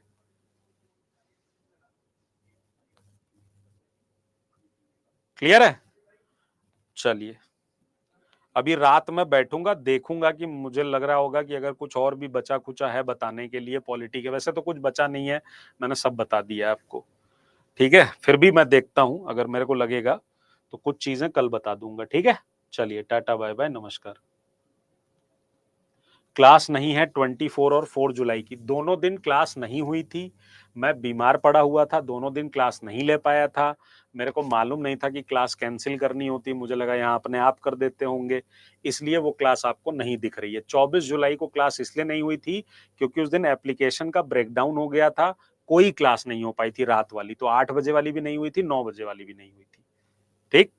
क्लियर है? चलिए, अभी रात में बैठूंगा, देखूंगा कि मुझे लग रहा होगा कि अगर कुछ और भी बचा कुचा है बताने के लिए पॉलिटी के, वैसे तो कुछ बचा नहीं है, मैंने सब बता दिया आपको। ठीक है, फिर भी मैं देखता हूं, अगर मेरे को लगेगा तो कुछ चीजें कल बता दूंगा। ठीक है, चलिए, टाटा बाय बाय, नमस्कार। क्लास नहीं है 24 और 4 जुलाई की, दोनों दिन क्लास नहीं हुई थी। मैं बीमार पड़ा हुआ था, दोनों दिन क्लास नहीं ले पाया था। मेरे को मालूम नहीं था कि क्लास कैंसिल करनी होती, मुझे लगा यहाँ अपने आप कर देते होंगे, इसलिए वो क्लास आपको नहीं दिख रही है। 24 जुलाई को क्लास इसलिए नहीं हुई थी क्योंकि उस दिन एप्लीकेशन का ब्रेकडाउन हो गया था, कोई क्लास नहीं हो पाई थी रात वाली, तो 8 बजे वाली भी नहीं हुई थी, 9 बजे वाली भी नहीं हुई थी। ठीक।